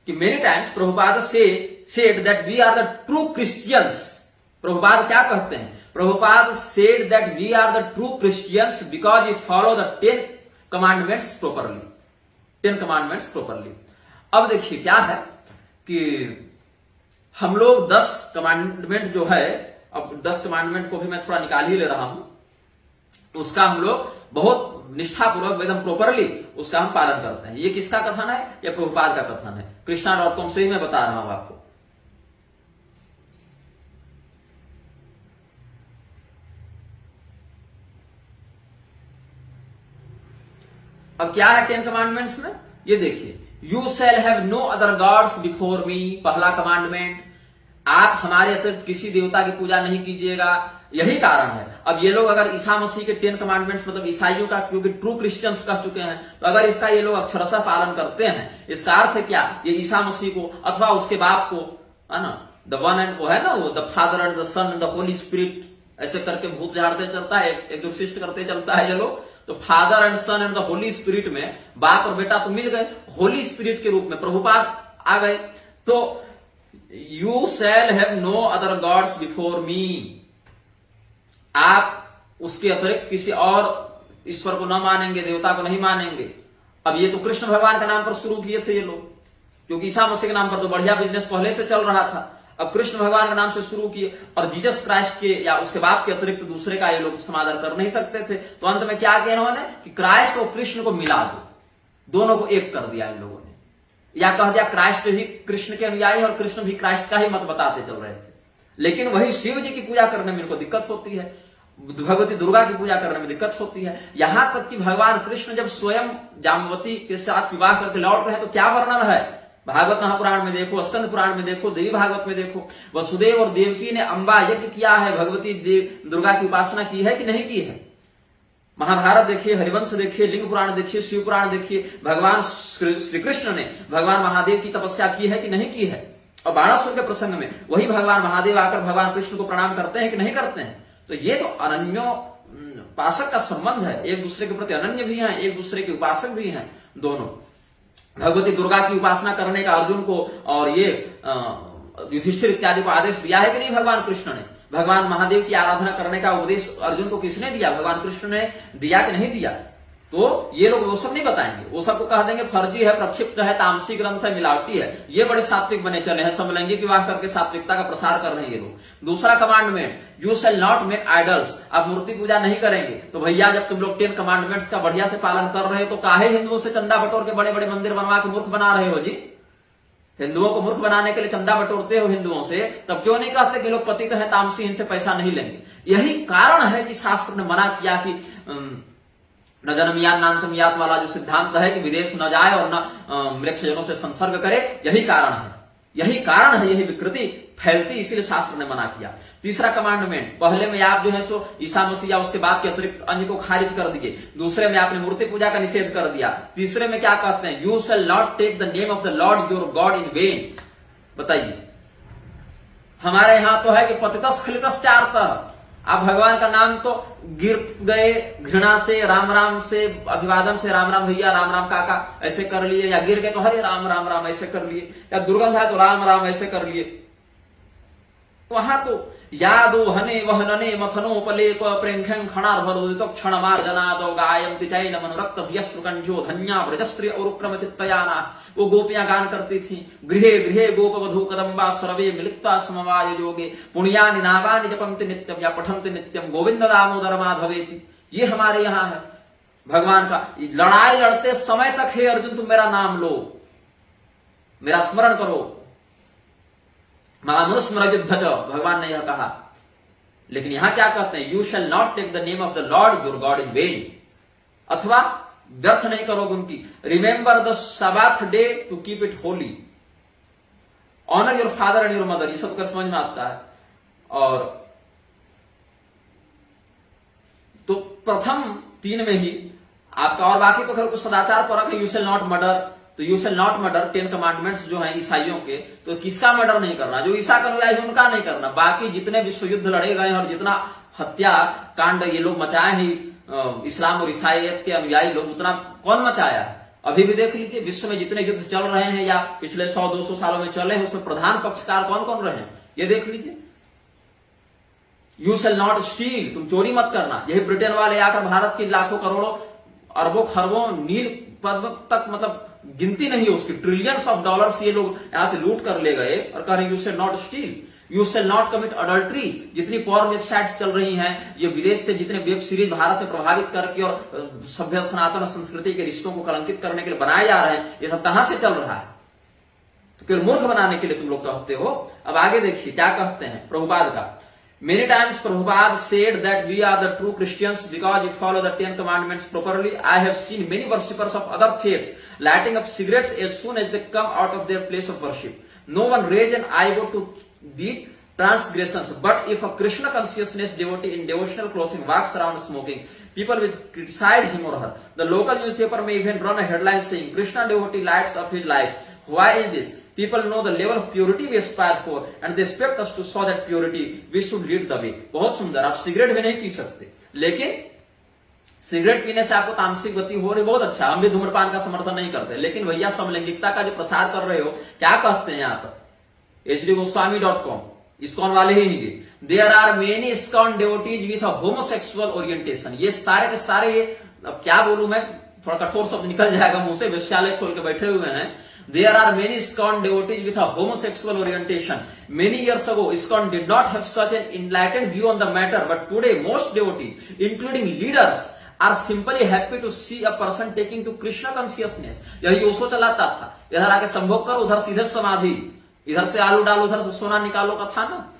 कि many times Prabhupada said that we are the true Christians. Prabhupada क्या कहते हैं? Prabhupada said that we are the true Christians because we follow the 10 commandments properly. 10 commandments properly. अब देखिए क्या है कि हम लोग 10 कमांडमेंट जो है, अब 10 कमांडमेंट को भी मैं थोड़ा निकाल ही ले रहा हूं, उसका हम लोग बहुत निष्ठापूर्वक एकदम प्रॉपरली उसका हम पालन करते हैं। ये किसका कथन है? ये प्रभुपाद का कथन है। कृष्णा.com से ही मैं बता रहा हूं आपको। अब क्या है 10 कमांडमेंट्स में? ये देखिए, you shall have no other gods before me. पहला कमांडमेंट, आप हमारे अतिरिक्त किसी देवता की पूजा नहीं कीजिएगा। यही कारण है। अब ये लोग अगर ईसा मसीह के 10 कमांडमेंट्स मतलब ईसाइयों का, क्योंकि ट्रू क्रिश्चियंस कह चुके हैं, तो अगर इसका ये लोग अक्षरशः पालन करते हैं, इसका अर्थ है क्या? ये ईसा मसीह को अथवा उसके बाप को, है ना, द वन एंड, वो है ना, वो the father and the son and the holy spirit, ऐसे करके भूत झाड़ते चलता है, एक्सोर्सिस्ट करते चलता है ये लोग। तो father and son and the holy spirit में बाप और बेटा तो मिल गए, होली स्पिरिट के रूप में प्रभुपाद आ गए। तो you shall have no other gods before me, आप उसके अतिरिक्त किसी और ईश्वर को न मानेंगे, देवता को नहीं मानेंगे। अब ये तो कृष्ण भगवान के नाम पर शुरू किए थे ये लोग, क्योंकि ईसा मसीह के नाम पर तो बढ़िया बिजनेस पहले से चल रहा था। अब कृष्ण भगवान के नाम से शुरू किए, और जीसस क्राइस्ट के या उसके बाप के अतिरिक्त दूसरे का ये लोग समादर कर नहीं सकते थे। तो अंत में क्या किया इन्होंने कि क्राइस्ट और कृष्ण को मिला दो, दोनों को एक कर दिया इन लोगों ने, या कह दिया क्राइस्ट भी कृष्ण के अनुयायी और कृष्ण भी क्राइस्ट का ही मत बताते चल रहे थे। लेकिन वही शिव जी की पूजा करने में इनको दिक्कत होती है, भगवती दुर्गा की पूजा करने में दिक्कत होती है। यहां तक कि भगवान कृष्ण जब स्वयं जाम्बवती के साथ विवाह करके लौट रहे हैं, तो क्या वर्णन है? भागवत महापुराण में देखो, स्कंद पुराण में देखो, देवी भागवत में देखो, वसुदेव और देवकी ने अंबा यज्ञ किया है, भगवती दुर्गा की उपासना की है कि नहीं की है? महाभारत देखिए, हरिवंश देखिए, लिंग पुराण देखिए, शिव पुराण देखिए, भगवान श्री कृष्ण ने भगवान महादेव की तपस्या की है कि नहीं की है? और बाणासुर के प्रसंग में वही भगवान महादेव आकर भगवान कृष्ण को प्रणाम करते हैं कि नहीं करते हैं? तो ये तो अनन्योपासक का संबंध है, एक दूसरे के प्रति अनन्य भी हैं, एक दूसरे के उपासक भी हैं दोनों। भगवती दुर्गा की उपासना करने का अर्जुन को और ये युधिष्ठिर इत्यादि को आदेश दिया है कि नहीं भगवान कृष्ण ने? भगवान महादेव की आराधना करने का उपदेश अर्जुन को किसने दिया? भगवान कृष्ण ने दिया कि नहीं दिया? तो ये लोग वो सब नहीं बताएंगे, वो सबको कह देंगे फर्जी है, प्रक्षिप्त है, तामसी ग्रंथ है, मिलावटी है। ये बड़े सात्विक बने चले हैं, समलैंगिक विवाह करके सात्विकता का प्रसार कर रहे हैं ये लोग। दूसरा commandment, you shall not make idols, आप मूर्ति पूजा नहीं करेंगे। तो भैया जब तुम लोग 10 कमांडमेंट्स का बढ़िया से पालन कर रहे हो, तो काहे हिंदुओं से चंदा बटोर के बड़े बड़े मंदिर बनवा के मूर्ख बना रहे हो जी? हिंदुओं को मूर्ख बनाने के लिए चंदा बटोरते हो हिंदुओं से, तब क्यों नहीं कहते कि लोग पतित हैं, तामसी, इनसे पैसा नहीं लेंगे? यही कारण है कि शास्त्र ने मना किया कि न जन्मयात नान्तम यात वाला जो सिद्धांत है कि विदेश न जाए और न मृक्षजनों से संसर्ग करे, यही कारण है, यही विकृति फैलती, इसीलिए शास्त्र ने मना किया। तीसरा कमांडमेंट, पहले में आप जो है सो ईसा मसीह या उसके बाप के अतिरिक्त अन्य को खारिज कर दिए, दूसरे में आपने मूर्ति पूजा का निषेध कर दिया, तीसरे में क्या कहते हैं? You shall not take the name of the lord your god in vain. बताइए, हमारे यहां तो है कि पतितस खलितस चारतः, आप भगवान का नाम तो गिर गए घृणा से, राम राम से, अभिवादन से, राम राम भैया, राम राम काका ऐसे कर लिए, या गिर गए तो हरे राम राम राम ऐसे कर लिए, या दुर्गंध है तो राम राम ऐसे कर लिए। वहां तो यादो हने वहनने मथनोपलेप प्रेंखं खणार्भरोदित क्षण मार्जनादो गायन्ति चैन मनोरक्त यश्रुकंजो धन्या व्रजस्त्री और उक्रम चित्तयाना। वो गोपियां गान करती थी, गृहे गृहे गोपवधू कदम्बा सर्वे मिलित्वा समवाय योगे पुण्यानि नामानि जपन्ति नित्यम या पठन्ति नित्यम गोविंद दामोदर माधवेति। ये हमारे यहाँ है भगवान का। लड़ाई लड़ते समय तक हे अर्जुन तुम मेरा नाम लो, मेरा स्मरण करो, महामनुस्मर युद्ध भगवान ने यह कहा। लेकिन यहां क्या कहते हैं? You shall not take the name of the lord your god in vain, अथवा व्यर्थ नहीं करोगे उनकी। Remember the sabbath day to keep it holy, honour your father and your mother, ये सब कर समझ में आता है। और तो प्रथम 3 में ही आपका, और बाकी तो खैर कुछ सदाचार परक है। यू शैल नॉट मर्डर, तो you shall not murder 10 commandments जो हैं ईसाइयों के, तो किसका मर्डर नहीं करना? जो ईसा का अनुयायी है उनका नहीं करना। बाकी जितने विश्व युद्ध लड़े गए हैं और जितना हत्या कांड ये लोग मचाए हैं इस्लाम और ईसाइयत के अनुयायी लोग, उतना कौन मचाया है? अभी भी देख लीजिए, विश्व में जितने युद्ध चल रहे हैं या पिछले 100-200 सालों में चले हैं, उसमें प्रधान पक्षकार कौन कौन रहे हैं, ये देख लीजिए। यू शैल नॉट स्टील, तुम चोरी मत करना। यही ब्रिटेन वाले आकर भारत की लाखों करोड़ों अरबों खरबों नील पद्म तक, मतलब गिनती नहीं है उसकी, ट्रिलियंस ऑफ डॉलर्स ये लोग यहां से लूट कर ले गए और कह रहे you shall not steel, you shall not commit adultery. जितनी पॉर्न वेबसाइट्स चल रही हैं, ये विदेश से जितने वेब सीरीज भारत में प्रभावित करके और सभ्य सनातन संस्कृति के रिश्तों को कलंकित करने के लिए बनाए जा रहे हैं, ये सब कहां से चल रहा है? तो केवल मूर्ख बनाने के लिए तुम लोग कहते हो। अब आगे देखिए क्या कहते हैं प्रभुपाद का। Many times Prabhupada said that we are the true Christians because we follow the 10 commandments properly. I have seen many worshippers of other faiths lighting up cigarettes as soon as they come out of their place of worship. No one raised an eyebrow to the transgressions. But if a Krishna consciousness devotee in devotional clothing walks around smoking, people will criticize him or her. The local newspaper may even run a headline saying, Krishna devotee lights up his life. Why is this? People know the level of purity we aspire for and they expect us to show that purity. We should lead the way. बहुत सुंदर। आप cigarette भी नहीं P सकते, लेकिन cigarette पीने से आपको तामसिक गति हो रही, बहुत अच्छा। हम भी धूम्रपान का समर्थन नहीं करते, लेकिन भैया समलैंगिकता का जो प्रसार कर रहे हो, क्या कहते हैं यहाँ पर hdgoswami.com, इस्कॉन वाले ही नहीं। There are many ISKCON devotees with a homosexual orientation. ये सारे के सारे, ये अब क्या बोलूं मैं, थोड़ा कठोर शब्द निकल जाएगा मुंह से, वेश्यालय खोल के बैठे हुए हैं। There are many ISKCON devotees with a homosexual orientation. Many years ago, ISKCON did not have such an enlightened view on the matter, but today most devotees, including leaders, are simply happy to see a person taking to Krishna consciousness. यही ओशो चलाता था, इधर आके संभोग कर, उधर सीधे समाधि, इधर से आलू डाल, उधर से सोना निकालो का था ना।